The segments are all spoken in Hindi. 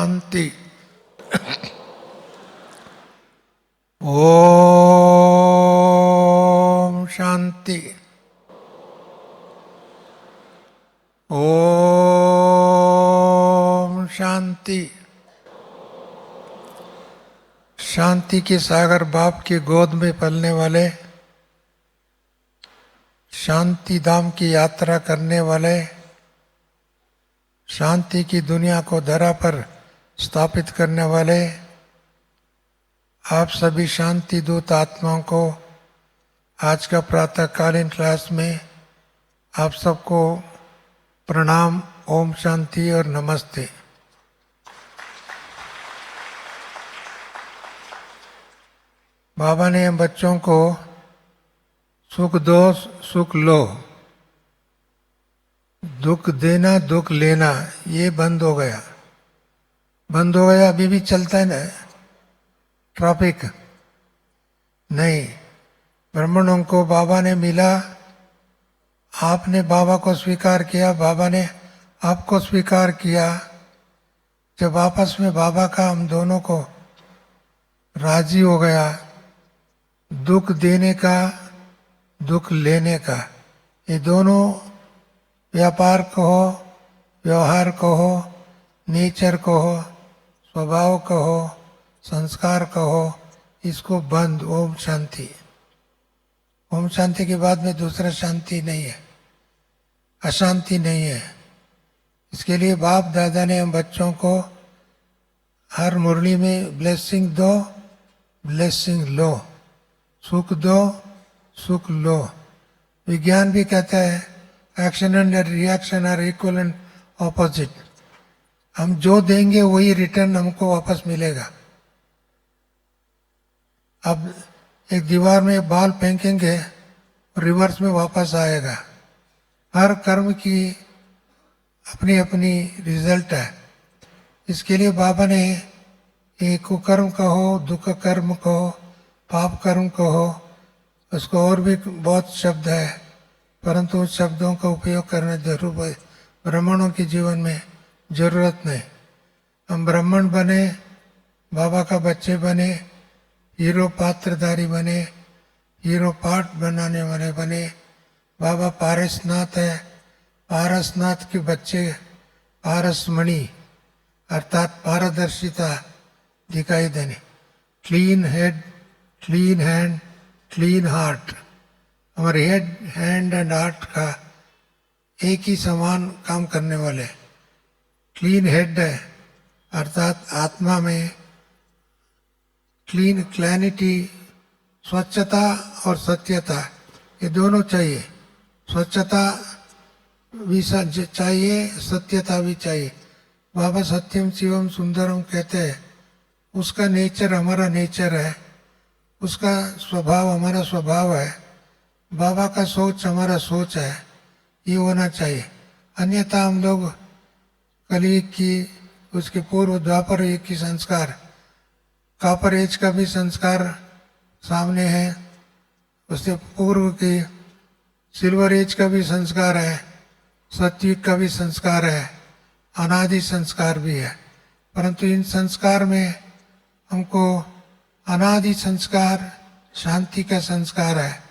शांति। ओम शांति। ओम शांति। शांति के सागर बाप की गोद में पलने वाले, शांति धाम की यात्रा करने वाले, शांति की दुनिया को धरा पर स्थापित करने वाले आप सभी शांति दूत आत्माओं को आज का प्रातःकालीन क्लास में आप सबको प्रणाम, ओम शांति और नमस्ते। बाबा ने हम बच्चों को सुख दो सुख लो, दुख देना दुख लेना ये बंद हो गया। अभी भी चलता है ना ट्रैफिक। नहीं, ब्राह्मणों को बाबा ने मिला, आपने बाबा को स्वीकार किया, बाबा ने आपको स्वीकार किया। जब आपस में बाबा का हम दोनों को राजी हो गया, दुख देने का दुख लेने का, ये दोनों व्यापार कहो, व्यवहार कहो, नेचर कहो, स्वभाव कहो, संस्कार कहो, इसको बंद। ओम शांति। ओम शांति के बाद में दूसरा शांति नहीं है, अशांति नहीं है। इसके लिए बाप दादा ने हम बच्चों को हर मुरली में ब्लेसिंग दो, ब्लेसिंग लो, सुख दो सुख लो। विज्ञान भी कहता है action and reaction are equal and opposite. हम जो देंगे वही रिटर्न हमको वापस मिलेगा। अब एक दीवार में बाल फेंकेंगे, रिवर्स में वापस आएगा। हर कर्म की अपनी अपनी रिजल्ट है। इसके लिए बाबा ने ये कुकर्म कहो, दुख कर्म कहो, पाप कर्म कहो, उसको और भी बहुत शब्द है, परंतु उस शब्दों का उपयोग करना जरूर है। ब्राह्मणों के जीवन में जरूरत नहीं। हम ब्राह्मण बने, बाबा का बच्चे बने, हीरो पात्रधारी बने, हीरो पाठ बनाने वाले बने। बाबा पारसनाथ है, पारसनाथ के बच्चे पारसमणि अर्थात पारदर्शिता दिखाई देने। Clean head, clean hand, clean heart. हमारे हेड, हैंड एंड हार्ट का एक ही समान काम करने वाले। क्लीन हेड है अर्थात आत्मा में क्लीन, क्लैरिटी, स्वच्छता और सत्यता, ये दोनों चाहिए। स्वच्छता भी चाहिए, सत्यता भी चाहिए। बाबा सत्यम शिवम सुंदरम कहते हैं, उसका नेचर हमारा नेचर है, उसका स्वभाव हमारा स्वभाव है, बाबा का सोच हमारा सोच है, ये होना चाहिए। अन्यथा हम लोग कलयुग की, उसके पूर्व द्वापर युग की संस्कार, कॉपर एज का भी संस्कार सामने है, उससे पूर्व के सिल्वर एज का भी संस्कार है, सतयुग का भी संस्कार है, अनादि संस्कार भी है। परंतु इन संस्कार में हमको अनादि संस्कार शांति का संस्कार है,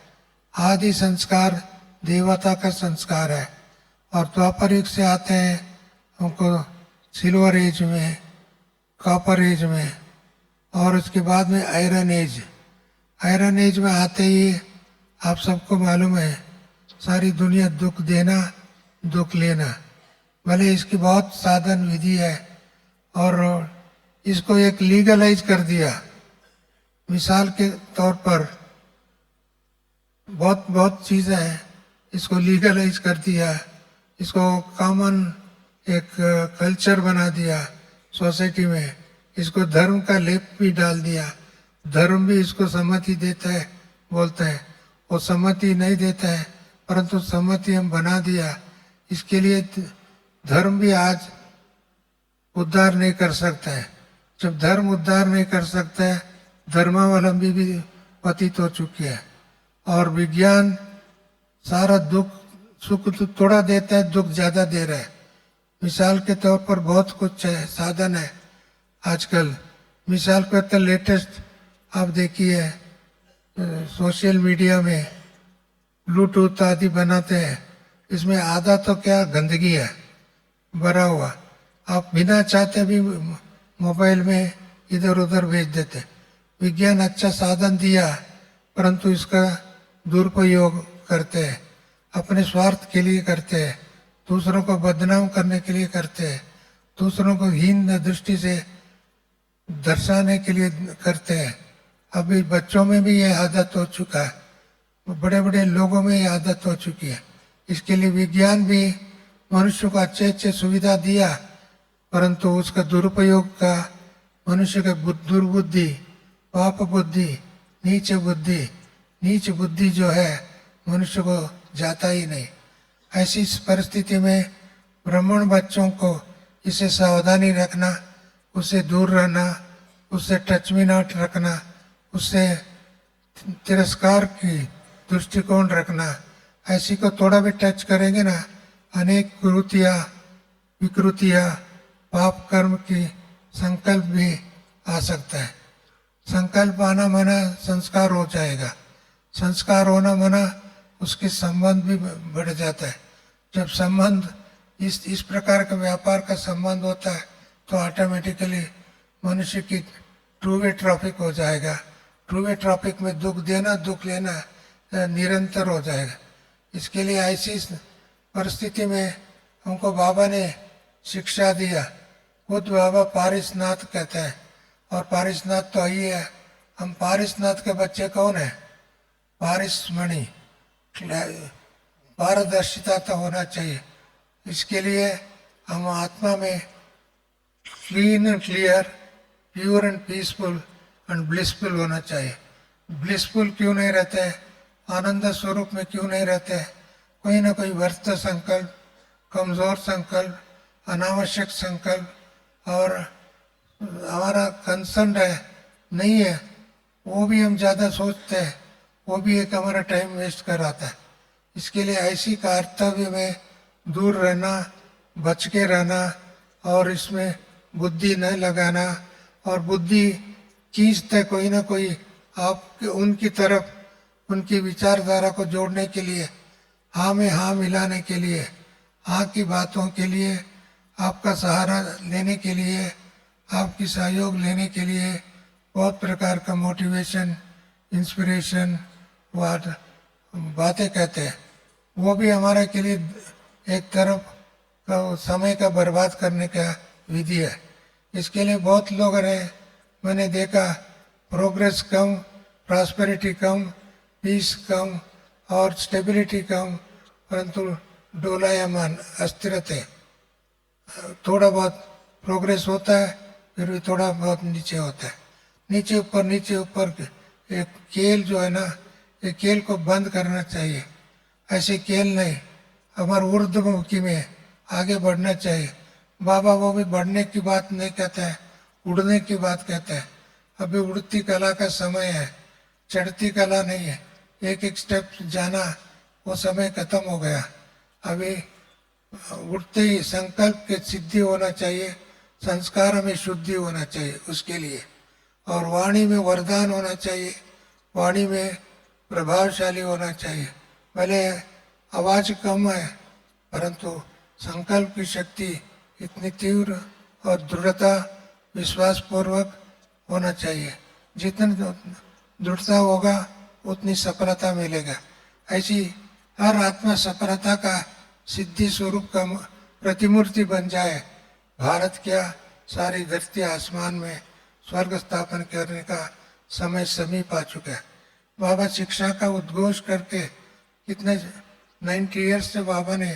आदि संस्कार देवता का संस्कार है, और द्वापर युग से आते हैं हमको सिल्वर एज में, कॉपर एज में, और उसके बाद में आयरन एज। आयरन एज में आते ही आप सबको मालूम है सारी दुनिया दुख देना दुख लेना। भले इसकी बहुत साधन विधि है और इसको एक लीगलाइज कर दिया। मिसाल के तौर पर बहुत बहुत चीज़ें हैं, इसको लीगलाइज कर दिया, इसको कॉमन एक कल्चर बना दिया सोसाइटी में, इसको धर्म का लेप भी डाल दिया। धर्म भी इसको सम्मति देता है, बोलता है, वो सम्मति नहीं देता है, परंतु सम्मति हम बना दिया। इसके लिए धर्म भी आज उद्धार नहीं कर सकता है। जब धर्म उद्धार नहीं कर सकता है, धर्मावलंबी भी पतित हो चुकी है। और विज्ञान सारा दुख सुख तो थोड़ा देता है, दुख ज्यादा दे रहा है। मिसाल के तौर पर बहुत कुछ है, साधन है, आजकल। मिसाल पर तो लेटेस्ट आप देखिए सोशल मीडिया में ब्लूटूथ आदि बनाते हैं, इसमें आधा तो क्या गंदगी है भरा हुआ, आप बिना चाहते भी मोबाइल में इधर उधर भेज देते। विज्ञान अच्छा साधन दिया परंतु इसका दुरुपयोग करते हैं, अपने स्वार्थ के लिए करते हैं, दूसरों को बदनाम करने के लिए करते हैं, दूसरों को हीन दृष्टि से दर्शाने के लिए करते हैं। अभी बच्चों में भी ये आदत हो चुका है, बड़े बड़े लोगों में ये आदत हो चुकी है। इसके लिए विज्ञान भी मनुष्य को अच्छे अच्छे सुविधा दिया परंतु उसका दुरुपयोग का मनुष्य का दुर्बुद्धि, पाप बुद्धि, नीच बुद्धि जो है मनुष्य को जाता ही नहीं। ऐसी परिस्थिति में ब्राह्मण बच्चों को इसे सावधानी रखना, उससे दूर रहना, उससे टच में नॉट रखना, उससे तिरस्कार की दृष्टिकोण रखना। ऐसी को थोड़ा भी टच करेंगे ना, अनेक विकृतियाँ पाप कर्म की संकल्प भी आ सकता है। संकल्प आना माना संस्कार हो जाएगा, संस्कार होना माना उसके संबंध भी बढ़ जाता है। जब संबंध इस प्रकार का व्यापार का संबंध होता है तो ऑटोमेटिकली मनुष्य की टू वे ट्रैफिक हो जाएगा। टू वे ट्रैफिक में दुख देना दुख लेना निरंतर हो जाएगा। इसके लिए ऐसी परिस्थिति में हमको बाबा ने शिक्षा दिया। खुद बाबा पारिसनाथ कहते हैं और पारिसनाथ तो ही है। हम पारिसनाथ के बच्चे कौन है? पारिसमणि, पारदर्शिता तो होना चाहिए। इसके लिए हम आत्मा में clean and clear, pure and peaceful and blissful होना चाहिए। ब्लिसफुल क्यों नहीं रहते? आनंद स्वरूप में क्यों नहीं रहते? कोई ना कोई व्यर्थ संकल्प, कमजोर संकल्प, अनावश्यक संकल्प और हमारा कंसर्न है नहीं है, वो भी हम ज़्यादा सोचते हैं, वो भी एक हमारा टाइम वेस्ट कराता है। इसके लिए ऐसी कर्तव्य में दूर रहना, बच के रहना और इसमें बुद्धि न लगाना। और बुद्धि खींचते कोई ना कोई आपके उनकी तरफ, उनकी विचारधारा को जोड़ने के लिए, हाँ में हाँ मिलाने के लिए, हाँ की बातों के लिए, आपका सहारा लेने के लिए, आपकी सहयोग लेने के लिए बहुत प्रकार का मोटिवेशन, इंस्पिरेशन बातें कहते हैं। वो भी हमारे के लिए एक तरफ का समय का बर्बाद करने का विधि है। इसके लिए बहुत लोग रहे, मैंने देखा प्रोग्रेस कम, प्रॉस्पेरिटी कम, पीस कम और स्टेबिलिटी कम, परंतु डोलायमान अस्थिरते, थोड़ा बहुत प्रोग्रेस होता है फिर भी थोड़ा बहुत नीचे होता है, नीचे ऊपर। एक खेल जो है ना, ये खेल को बंद करना चाहिए। ऐसे खेल नहीं, हमारे ऊर्ध्वमुखी में आगे बढ़ना चाहिए। बाबा वो भी बढ़ने की बात नहीं कहते हैं, उड़ने की बात कहते हैं। अभी उड़ती कला का समय है, चढ़ती कला नहीं है। एक एक स्टेप जाना, वो समय खत्म हो गया। अभी उठते ही संकल्प के सिद्धि होना चाहिए, संस्कार में शुद्धि होना चाहिए उसके लिए, और वाणी में वरदान होना चाहिए, वाणी में प्रभावशाली होना चाहिए। भले आवाज कम है परंतु संकल्प की शक्ति इतनी तीव्र और दृढ़ता, विश्वास पूर्वक होना चाहिए। जितनी दृढ़ता होगा उतनी सफलता मिलेगा। ऐसी हर आत्मा सफलता का सिद्धि स्वरूप का प्रतिमूर्ति बन जाए। भारत क्या, सारी धरती आसमान में स्वर्ग स्थापन करने का समय समीप आ चुका है। बाबा शिक्षा का उद्घोष करके कितने 90 ईयर्स से बाबा ने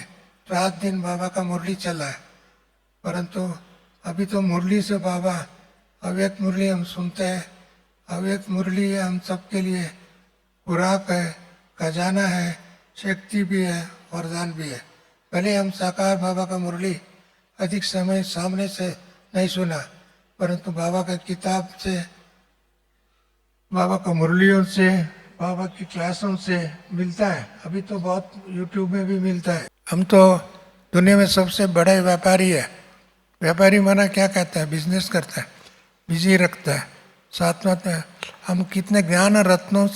रात दिन बाबा का मुरली चला है, परंतु अभी तो मुरली से बाबा, अव्यक्त मुरली हम सुनते हैं। अव्यक्त मुरली है हम सबके लिए खुराक है, खजाना है, शक्ति भी है, वरदान भी है। भले हम साकार बाबा का मुरली अधिक समय सामने से नहीं सुना, परंतु बाबा का किताब से, बाबा का मुरलियों से, बाबा की क्लासों से मिलता है। अभी तो बहुत यूट्यूब में भी मिलता है। हम तो दुनिया में सबसे बड़े व्यापारी है। व्यापारी माना क्या कहता है? बिजनेस करता है। बिजी रखता है। साथ में हम कितने ज्ञान रत्नों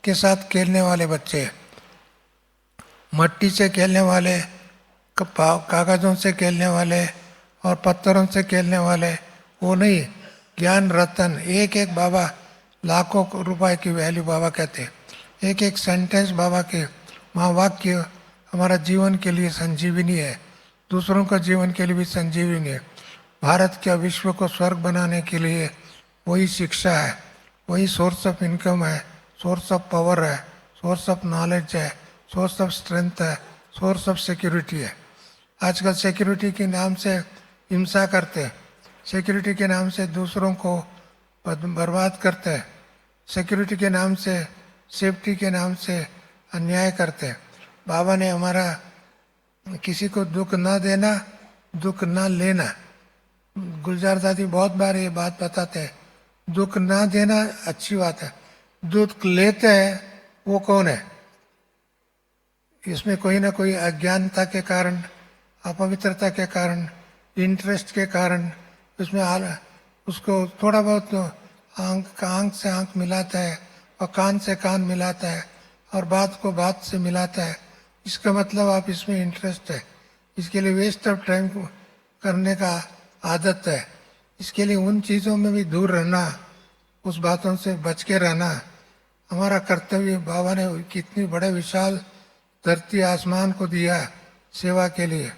के साथ खेलने वाले बच्चे हैं। मट्टी से खेलने वाले, कागज़ों से खेलने वाले और पत्थरों से खेलने वाले, वो नहीं। ज्ञान रतन, एक एक बाबा, लाखों रुपए की वैल्यू बाबा कहते हैं। एक एक सेंटेंस बाबा के महावाक्य हमारा जीवन के लिए संजीवनी है, दूसरों का जीवन के लिए भी संजीवनी है। भारत के विश्व को स्वर्ग बनाने के लिए वही शिक्षा है, वही सोर्स ऑफ इनकम है, सोर्स ऑफ पावर है, सोर्स ऑफ नॉलेज है, सोर्स ऑफ स्ट्रेंथ है, सोर्स ऑफ सिक्योरिटी है। आजकल सिक्योरिटी के नाम से हिंसा करते हैं, सिक्योरिटी के नाम से दूसरों को बर्बाद करते हैं, सिक्योरिटी के नाम से, सेफ्टी के नाम से अन्याय करते हैं। बाबा ने हमारा किसी को दुख ना देना, दुख ना लेना। गुलजार दादी बहुत बार ये बात बताते हैं, दुख ना देना अच्छी बात है, दुख लेते हैं वो कौन है? इसमें कोई ना कोई अज्ञानता के कारण, अपवित्रता के कारण, इंटरेस्ट के कारण उसमें उसको थोड़ा बहुत आंख से आंख मिलाता है और कान से कान मिलाता है और बात को बात से मिलाता है। इसका मतलब आप इसमें इंटरेस्ट है, इसके लिए वेस्ट ऑफ टाइम करने का आदत है। इसके लिए उन चीज़ों में भी दूर रहना, उस बातों से बच के रहना हमारा कर्तव्य। बाबा ने कितनी बड़े विशाल धरती आसमान को दिया सेवा के लिए।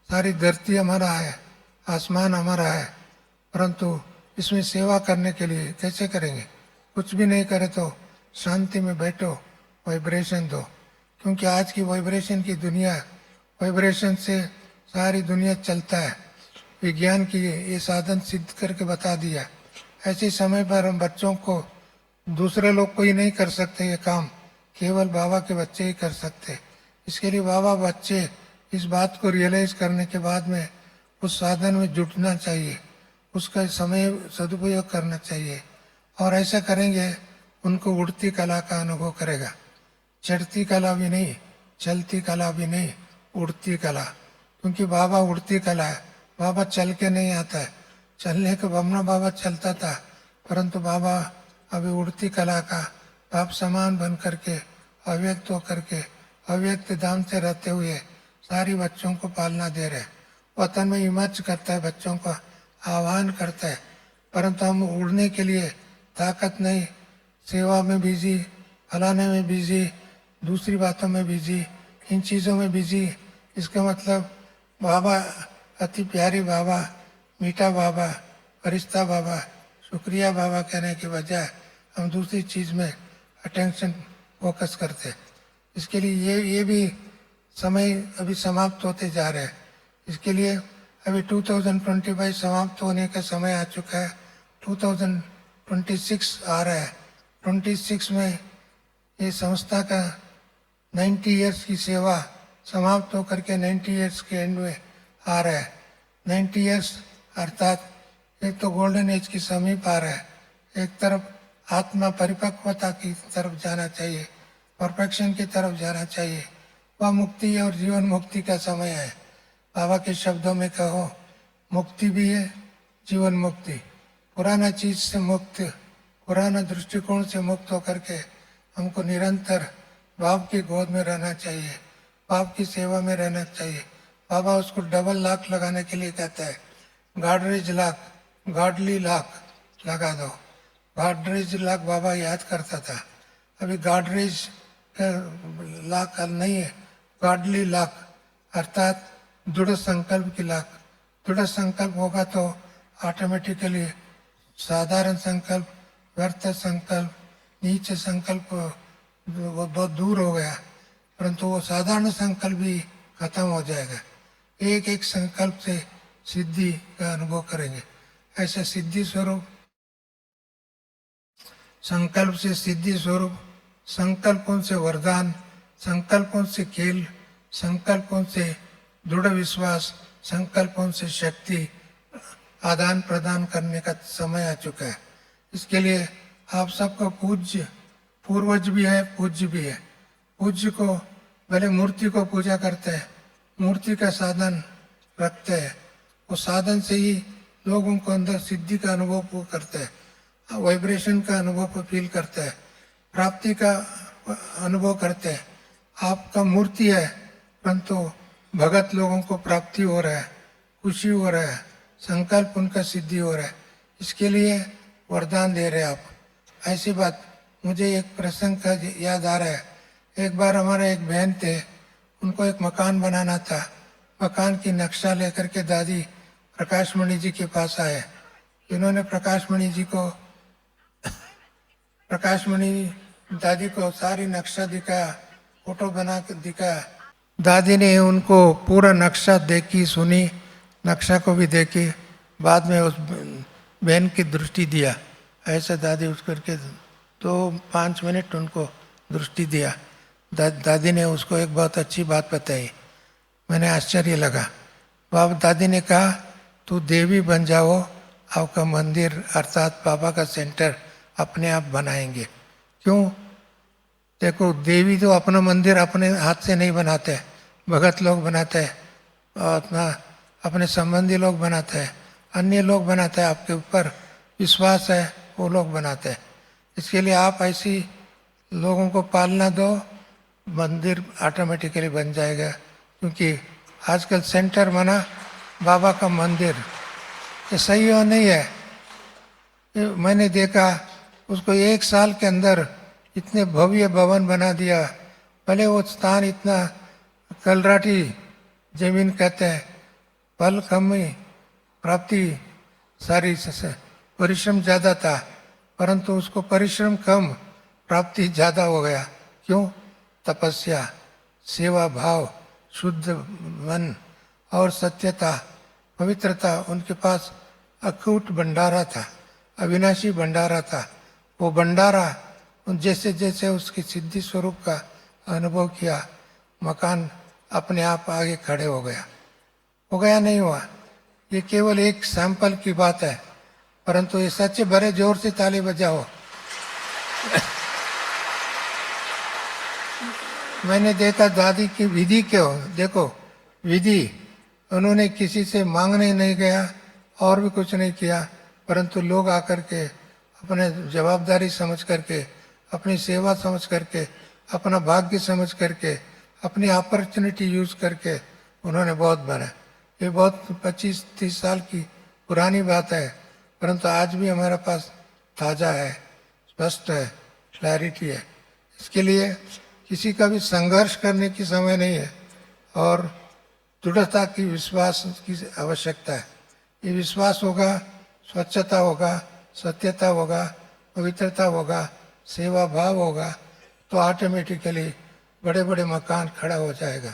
सारी धरती हमारा है, आसमान हमारा है, परंतु इसमें सेवा करने के लिए कैसे करेंगे? कुछ भी नहीं करे तो शांति में बैठो, वाइब्रेशन दो, क्योंकि आज की वाइब्रेशन की दुनिया, वाइब्रेशन से सारी दुनिया चलता है। विज्ञान की ये साधन सिद्ध करके बता दिया। ऐसे समय पर हम बच्चों को, दूसरे लोग कोई नहीं कर सकते ये काम, केवल बाबा के बच्चे ही कर सकते। इसके लिए बाबा बच्चे इस बात को रियलाइज करने के बाद में उस साधन में जुटना चाहिए, उसका समय सदुपयोग करना चाहिए। और ऐसा करेंगे उनको उड़ती कला का अनुभव करेगा। चढ़ती कला भी नहीं, चलती कला भी नहीं, उड़ती कला। क्योंकि बाबा उड़ती कला है, बाबा चल के नहीं आता है। चलने के बमना बाबा चलता था, परंतु बाबा अभी उड़ती कला का बाप समान बन करके, अव्यक्त होकर के, अव्यक्त धाम से रहते हुए सारी बच्चों को पालना दे रहे। वतन में हिम्मत करता है, बच्चों का आह्वान करता है, परंतु हम उड़ने के लिए ताकत नहीं, सेवा में बिजी, फलाने में बिजी, दूसरी बातों में बिजी, इन चीज़ों में बिजी। इसका मतलब बाबा अति प्यारी बाबा, मीठा बाबा, फरिश्ता बाबा, शुक्रिया बाबा कहने के बजाय हम दूसरी चीज़ में अटेंशन फोकस करते हैं। इसके लिए ये भी समय अभी समाप्त होते जा रहे हैं। इसके लिए अभी 2025 समाप्त होने का समय आ चुका है, 2026 आ रहा है। 26 में ये संस्था का 90 इयर्स की सेवा समाप्त होकर के 90 इयर्स के एंड में आ रहा है। 90 इयर्स अर्थात एक तो गोल्डन एज की समीप आ रहा है, एक तरफ आत्मा परिपक्वता की तरफ जाना चाहिए, परफेक्शन की तरफ जाना चाहिए। वह मुक्ति और जीवन मुक्ति का समय है। बाबा के शब्दों में कहो, मुक्ति भी है, जीवन मुक्ति। पुराना चीज से मुक्त, पुराना दृष्टिकोण से मुक्त होकर के हमको निरंतर बाप की गोद में रहना चाहिए, बाप की सेवा में रहना चाहिए। बाबा उसको डबल लाख लगाने के लिए कहता है, गाडरेज लाख, गाडली लाख लगा दो। गाडरेज लाख बाबा याद करता था, अभी गाडरेज लाख नहीं है, गाडली लाख अर्थात दृढ़ संकल्प की लाख। दृढ़ संकल्प होगा तो ऑटोमेटिकली साधारण संकल्प, व्यर्थ संकल्प, नीच संकल्प वो बहुत दूर हो गया, परंतु वो साधारण संकल्प भी खत्म हो जाएगा। एक एक संकल्प से सिद्धि का अनुभव करेंगे। ऐसे सिद्धि स्वरूप, संकल्प से सिद्धि स्वरूप, संकल्पों से वरदान, संकल्पों से खेल, संकल्पों से दृढ़ विश्वास, संकल्पों से शक्ति आदान प्रदान करने का समय आ चुका है। इसके लिए आप सबका पूज्य पूर्वज भी है, पूज्य भी है। पूज्य को भले मूर्ति को पूजा करते हैं, मूर्ति का साधन रखते हैं, वो साधन से ही लोग उनको अंदर सिद्धि का अनुभव करते हैं, वाइब्रेशन का अनुभव फील करते हैं, प्राप्ति का अनुभव करते हैं। आपका मूर्ति है, परंतु भगत लोगों को प्राप्ति हो रहा है, खुशी हो रहा है, संकल्प उनका सिद्धि हो रहा है, इसके लिए वरदान दे रहे आप। ऐसी बात मुझे एक प्रसंग का याद आ रहा है। एक बार हमारे एक बहन थे, उनको एक मकान बनाना था। मकान की नक्शा लेकर के दादी प्रकाशमणि जी के पास आए। इन्होंने प्रकाशमणि दादी को सारी नक्शा दिखाया, फोटो बना के दिखाया। दादी ने उनको पूरा नक्शा देखी, सुनी, नक्शा को भी देखी। बाद में उस बहन की दृष्टि दिया, ऐसे दादी उस करके 2-5 मिनट उनको दृष्टि दिया। दादी ने उसको एक बहुत अच्छी बात बताई, मैंने आश्चर्य लगा। बाबा दादी ने कहा, तू देवी बन जाओ, आपका मंदिर अर्थात बाबा का सेंटर अपने आप बनाएंगे। क्यों? देखो, देवी तो अपना मंदिर अपने हाथ से नहीं बनाते, भगत लोग बनाते हैं, और अपने संबंधी लोग बनाते हैं, अन्य लोग बनाते हैं। आपके ऊपर विश्वास है, वो लोग बनाते हैं। इसके लिए आप ऐसी लोगों को पालना दो, मंदिर ऑटोमेटिकली बन जाएगा। क्योंकि आजकल सेंटर बना बाबा का मंदिर, ये सही हो नहीं है। मैंने देखा उसको 1 साल के अंदर इतने भव्य भवन बना दिया। भले वो स्थान इतना कलराटी जमीन कहते हैं, फल कम ही प्राप्ति सारी परिश्रम ज़्यादा था, परंतु उसको परिश्रम कम प्राप्ति ज़्यादा हो गया। क्यों? तपस्या, सेवा भाव, शुद्ध मन और सत्यता, पवित्रता। उनके पास अकूट भंडारा था, अविनाशी भंडारा था। वो भंडारा जैसे जैसे उसकी सिद्धि स्वरूप का अनुभव किया, मकान अपने आप आगे खड़े हो गया नहीं हुआ। ये केवल एक सैंपल की बात है, परंतु ये सच बड़े जोर से ताली बजाओ। मैंने देखा दादी की विधि क्यों, देखो विधि, उन्होंने किसी से मांगने नहीं गया और भी कुछ नहीं किया, परंतु लोग आकर के अपने जवाबदारी समझ करके, अपनी सेवा समझ करके, अपना भाग्य समझ करके, अपनी अपॉर्चुनिटी यूज करके उन्होंने बहुत बना। ये बहुत 25-30 साल की पुरानी बात है, परंतु आज भी हमारे पास ताज़ा है, स्पष्ट है, क्लैरिटी है। इसके लिए किसी का भी संघर्ष करने की समय नहीं है, और दृढ़ता की, विश्वास की आवश्यकता है। ये विश्वास होगा, स्वच्छता होगा, सत्यता होगा, पवित्रता होगा, सेवा भाव होगा, तो ऑटोमेटिकली बड़े बड़े मकान खड़ा हो जाएगा।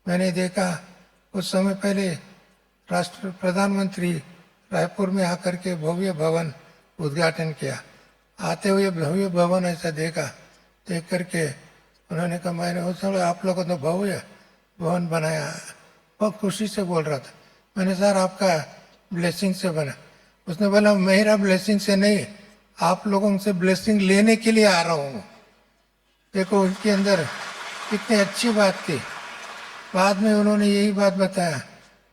मैंने देखा कुछ समय पहले प्रधानमंत्री रायपुर में आकर के भव्य भवन उद्घाटन किया। आते हुए भव्य भवन ऐसा देख करके उन्होंने कहा, मैंने उस समय आप लोगों ने भव्य भवन बनाया, बहुत खुशी से बोल रहा था। मैंने, सर आपका ब्लेसिंग से बना। उसने बोला, मेरा ब्लेसिंग से नहीं, आप लोगों से ब्लेसिंग लेने के लिए आ रहा हूँ। देखो उनके अंदर कितनी अच्छी बात थी। बाद में उन्होंने यही बात बताया,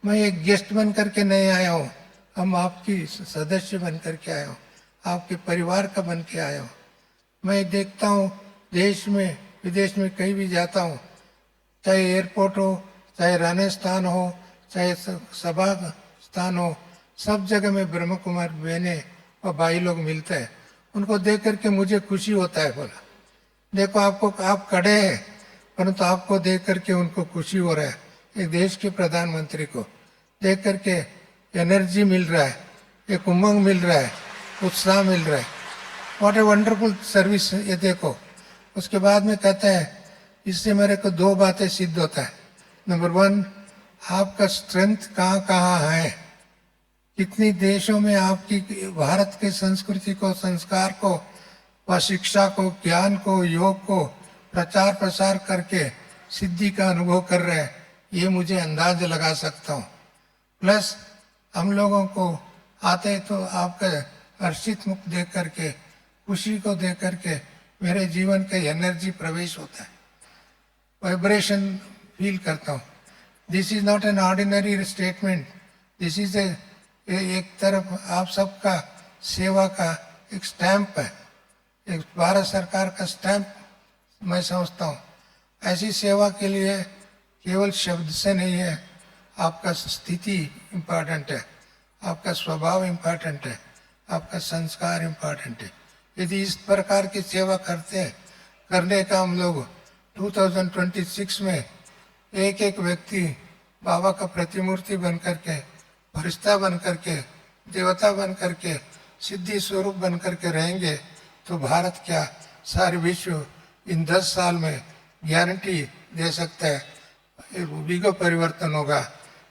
मैं एक गेस्ट बन करके नहीं आया हूँ, हम आपकी सदस्य बन करके आया हूँ, आपके परिवार का बन के आया हूँ। मैं देखता हूँ देश में विदेश में कहीं भी जाता हूँ, चाहे एयरपोर्ट हो, चाहे रहने स्थान हो, चाहे सभा स्थान हो, सब जगह में ब्रह्म कुमार बहने और भाई लोग मिलते हैं। उनको देख करके मुझे खुशी होता है। बोला, देखो आप खड़े हैं, परंतु आपको देख करके उनको खुशी हो रहा है। एक देश के प्रधानमंत्री को देख करके एनर्जी मिल रहा है, एक उमंग मिल रहा है, उत्साह मिल रहा है। व्हाट ए वंडरफुल सर्विस ये देखो। उसके बाद में कहते हैं, इससे मेरे को 2 बातें सिद्ध होता है। नंबर 1, आपका स्ट्रेंथ कहाँ कहाँ है, कितनी देशों में आपकी भारत के संस्कृति को, संस्कार को व शिक्षा को, ज्ञान को, योग को प्रचार प्रसार करके सिद्धि का अनुभव कर रहे हैं, ये मुझे अंदाज लगा सकता हूँ। प्लस हम लोगों को आते तो आपका हर्षित मुख देख करके, खुशी को देख करके मेरे जीवन का एनर्जी प्रवेश होता है, वाइब्रेशन फील करता हूँ। This is not an ordinary statement, this is ये एक तरफ आप सबका सेवा का एक स्टैंप है, एक भारत सरकार का स्टैंप मैं समझता हूँ। ऐसी सेवा के लिए केवल शब्द से नहीं है, आपका स्थिति इम्पोर्टेंट है, आपका स्वभाव इम्पोर्टेंट है, आपका संस्कार इम्पोर्टेंट है। यदि इस प्रकार की सेवा करने का हम लोग 2026 में एक एक व्यक्ति बाबा का प्रतिमूर्ति बन करके, फरिश्ता बन करके, देवता बन करके, सिद्धि स्वरूप बन करके रहेंगे तो भारत क्या सारे विश्व इन 10 साल में गारंटी दे सकता है, युग परिवर्तन होगा,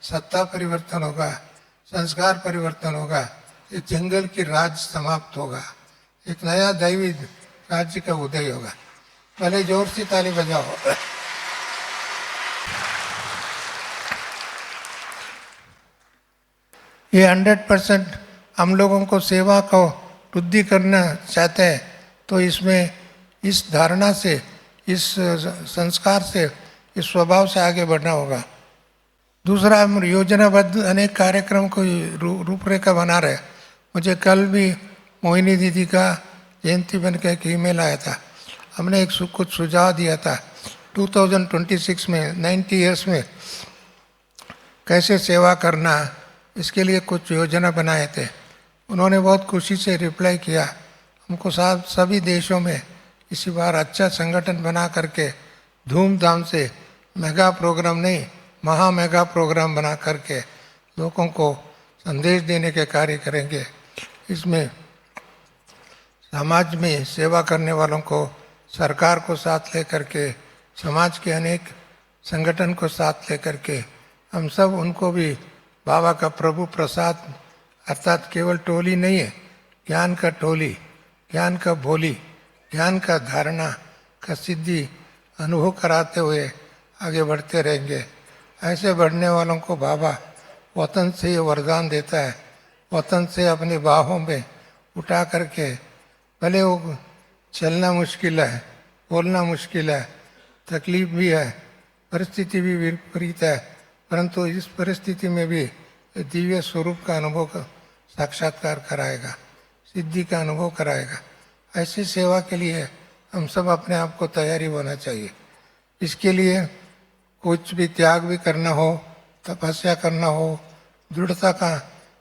सत्ता परिवर्तन होगा, संस्कार परिवर्तन होगा, ये जंगल की राज समाप्त होगा, एक नया दैवी राज्य का उदय होगा। पहले जोर से ताली बजाओ। ये 100% हम लोगों को सेवा को वृद्धि करना चाहते हैं तो इसमें इस धारणा से, इस संस्कार से, इस स्वभाव से आगे बढ़ना होगा। दूसरा, हम योजनाबद्ध अनेक कार्यक्रम को रूपरेखा बना रहे। मुझे कल भी मोहिनी दीदी का जयंती बन के एक ईमेल आया था। हमने एक कुछ सुझाव दिया था 2026 में 90 ईयर्स में कैसे सेवा करना, इसके लिए कुछ योजना बनाए थे। उन्होंने बहुत खुशी से रिप्लाई किया। हमको सभी देशों में इसी बार अच्छा संगठन बना करके धूमधाम से मेगा प्रोग्राम नहीं, महा मेगा प्रोग्राम बना करके लोगों को संदेश देने के कार्य करेंगे। इसमें समाज में सेवा करने वालों को सरकार को साथ लेकर के, समाज के अनेक संगठन को साथ लेकर के हम सब उनको भी बाबा का प्रभु प्रसाद, अर्थात केवल टोली नहीं है, ज्ञान का टोली, ज्ञान का भोली, ज्ञान का धारणा का सिद्धि अनुभव कराते हुए आगे बढ़ते रहेंगे। ऐसे बढ़ने वालों को बाबा वतन से ये वरदान देता है, वतन से अपनी बाहों में उठा करके, भले वो चलना मुश्किल है, बोलना मुश्किल है, तकलीफ भी है, परिस्थिति भी विपरीत है, परंतु इस परिस्थिति में भी दिव्य स्वरूप का अनुभव का साक्षात्कार कराएगा, सिद्धि का अनुभव कराएगा। ऐसी सेवा के लिए हम सब अपने आप को तैयारी होना चाहिए। इसके लिए कुछ भी त्याग भी करना हो, तपस्या करना हो, दृढ़ता का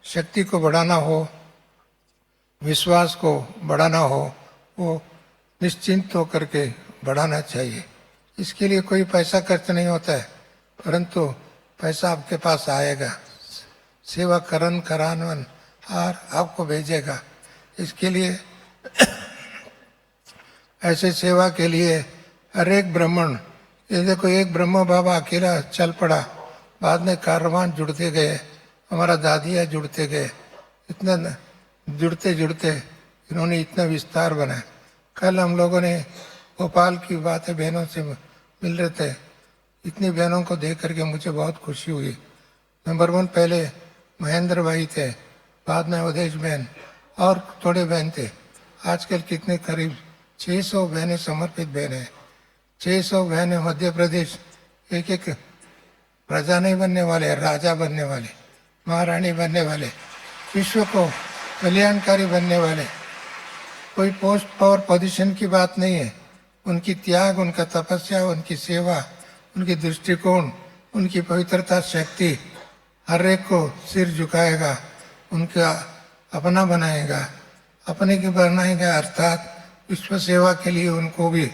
शक्ति को बढ़ाना हो, विश्वास को बढ़ाना हो, वो निश्चिंत होकर के बढ़ाना चाहिए। इसके लिए कोई पैसा खर्च नहीं होता है, परंतु पैसा आपके पास आएगा, सेवा करानवन और आपको भेजेगा। इसके लिए ऐसे सेवा के लिए हर एक ब्राह्मण, ये देखो एक ब्रह्म बाबा अकेला चल पड़ा, बाद में कारवान जुड़ते गए, हमारा दादिया जुड़ते गए, इतना जुड़ते जुड़ते इन्होंने इतना विस्तार बनाया। कल हम लोगों ने भोपाल की बातें बहनों से मिल रहे थे, इतनी बहनों को देख करके मुझे बहुत खुशी हुई। नंबर 1 पहले महेंद्र भाई थे, बाद में अवधेश बहन और थोड़े बहन थे। आजकल कितने करीब 600 बहनें समर्पित बहनें, 600 बहनें मध्य प्रदेश, एक एक प्रजा नहीं बनने वाले, राजा बनने वाले, महारानी बनने वाले, विश्व को कल्याणकारी बनने वाले। कोई पोस्ट पावर पोजीशन की बात नहीं है, उनकी त्याग, उनका तपस्या, उनकी सेवा, उनकी दृष्टिकोण, उनकी पवित्रता शक्ति हर एक को सिर झुकाएगा, उनका अपना बनाएगा, अपने के बनाएगा, अर्थात विश्व सेवा के लिए उनको भी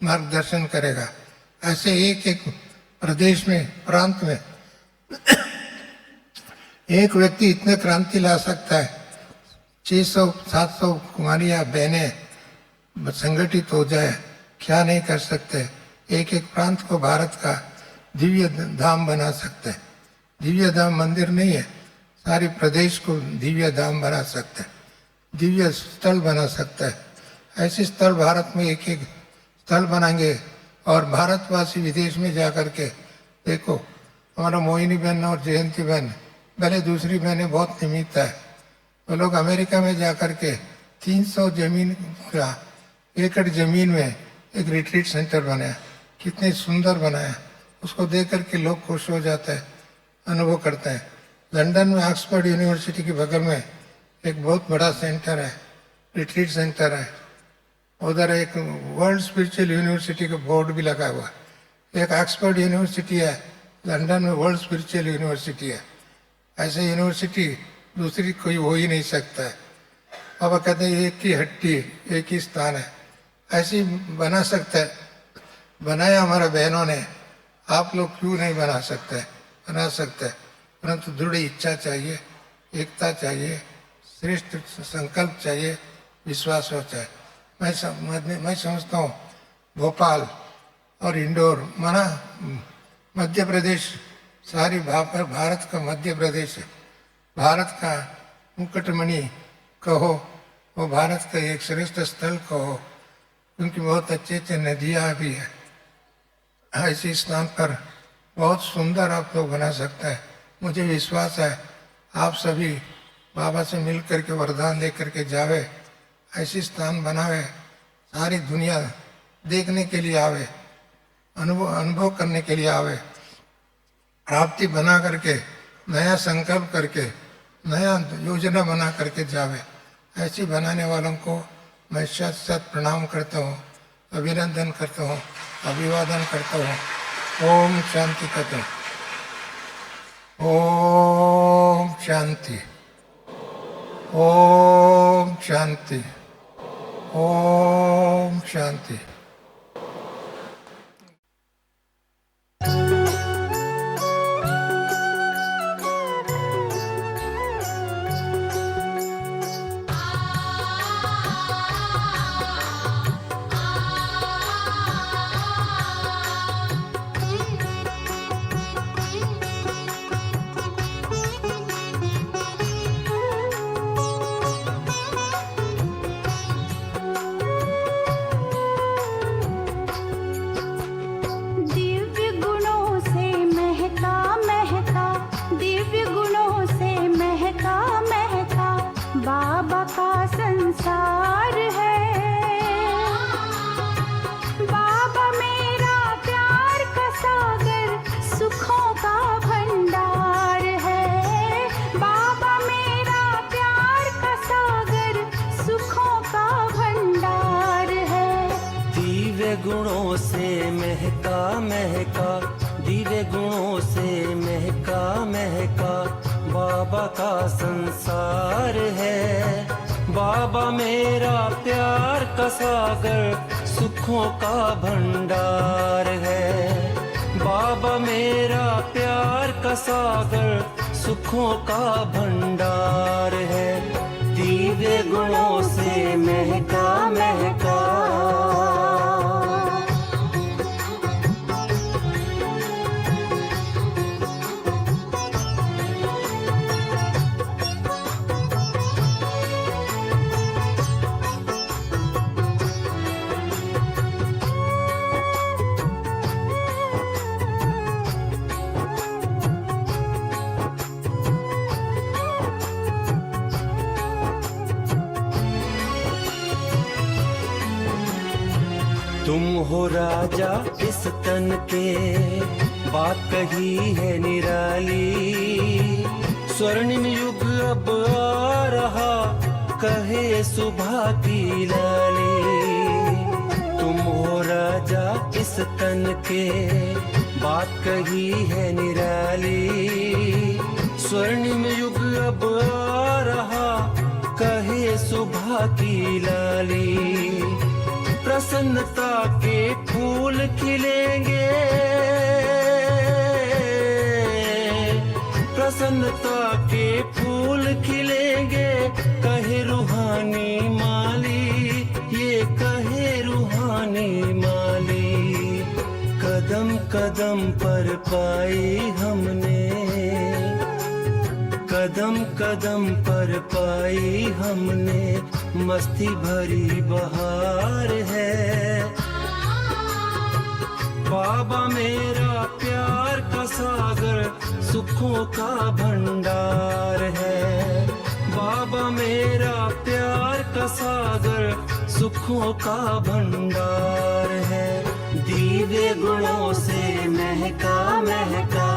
मार्गदर्शन करेगा। ऐसे एक एक प्रदेश में, प्रांत में एक व्यक्ति इतने क्रांति ला सकता है। 600-700 कुमारियाँ बहनें संगठित हो जाए, क्या नहीं कर सकते। एक एक प्रांत को भारत का दिव्य धाम बना सकते हैं। दिव्य धाम मंदिर नहीं है, सारे प्रदेश को दिव्य धाम बना सकते हैं, दिव्य स्थल बना सकता है। ऐसे स्थल भारत में एक एक स्थल बनाएंगे और भारतवासी विदेश में जा कर के देखो, हमारा मोहिनी बहन और जयंती बहन, भले दूसरी बहनें बहुत निमित्त है, वो लोग अमेरिका में जा कर के 300 जमीन का एकड़ जमीन में एक रिट्रीट सेंटर बनाया, कितने सुंदर बनाया। उसको देख कर के लोग खुश हो जाते हैं, अनुभव करते हैं। लंदन में ऑक्सफोर्ड यूनिवर्सिटी के बगल में एक बहुत बड़ा सेंटर है, रिट्रीट सेंटर है। उधर एक वर्ल्ड स्पिरिचुअल यूनिवर्सिटी का बोर्ड भी लगा हुआ है। एक ऑक्सफोर्ड यूनिवर्सिटी है, लंदन में वर्ल्ड स्पिरिचुअल यूनिवर्सिटी है। ऐसे यूनिवर्सिटी दूसरी कोई हो ही नहीं सकता है। बाबा कहते हैं एक ही हट्टी, एक ही स्थान है, ऐसी बना सकता है। बनाया हमारे बहनों ने, आप लोग क्यों नहीं बना सकते? बना सकते हैं, परंतु दृढ़ इच्छा चाहिए, एकता चाहिए, श्रेष्ठ संकल्प चाहिए, विश्वास होता है। मैं समझता हूँ भोपाल और इंदौर माना मध्य प्रदेश, सारी भारत का मध्य प्रदेश है। भारत का मुकुटमणि कहो, वो भारत का एक श्रेष्ठ स्थल कहो, क्योंकि बहुत अच्छे अच्छे नदियाँ भी है। ऐसे स्थान पर बहुत सुंदर आप लोग बना सकते हैं। मुझे विश्वास है आप सभी बाबा से मिल करके वरदान ले करके जावे, ऐसी स्थान बनावे, सारी दुनिया देखने के लिए आवे, अनुभव करने के लिए आवे, प्राप्ति बना करके, नया संकल्प करके, नया योजना बना करके जावे। ऐसी बनाने वालों को मैं सत सत प्रणाम करता हूँ, अभिनंदन करता हूँ, अभिवादन करता हूँ। ओम शांति कहते हैं। ओम शांति, ओम शांति, ओम शांति। गुणों से महका महका, दिव्य गुणों से महका महका, बाबा का संसार है। बाबा मेरा प्यार का सागर, सुखों का भंडार है। बाबा मेरा प्यार का सागर, सुखों का भंडार है। दिव्य गुणों से महका महका। तुम हो राजा इस तन के, बात कही है निराली। स्वर्णिम युग अब आ रहा, कहे सुबह की लाली। तुम हो राजा इस तन के, बात कही है निराली। स्वर्णिम युग अब आ रहा, कहे सुबह की लाली। प्रसन्नता के फूल खिलेंगे, प्रसन्नता के फूल खिलेंगे, कहे रूहानी माली, ये कहे रूहानी माली। कदम कदम पर पाई हमने, कदम कदम पर पाई हमने, मस्ती भरी बहार है। बाबा मेरा प्यार का सागर, सुखों का भंडार है। बाबा मेरा प्यार का सागर, सुखों का भंडार है। दिव्य गुणों से महका महका।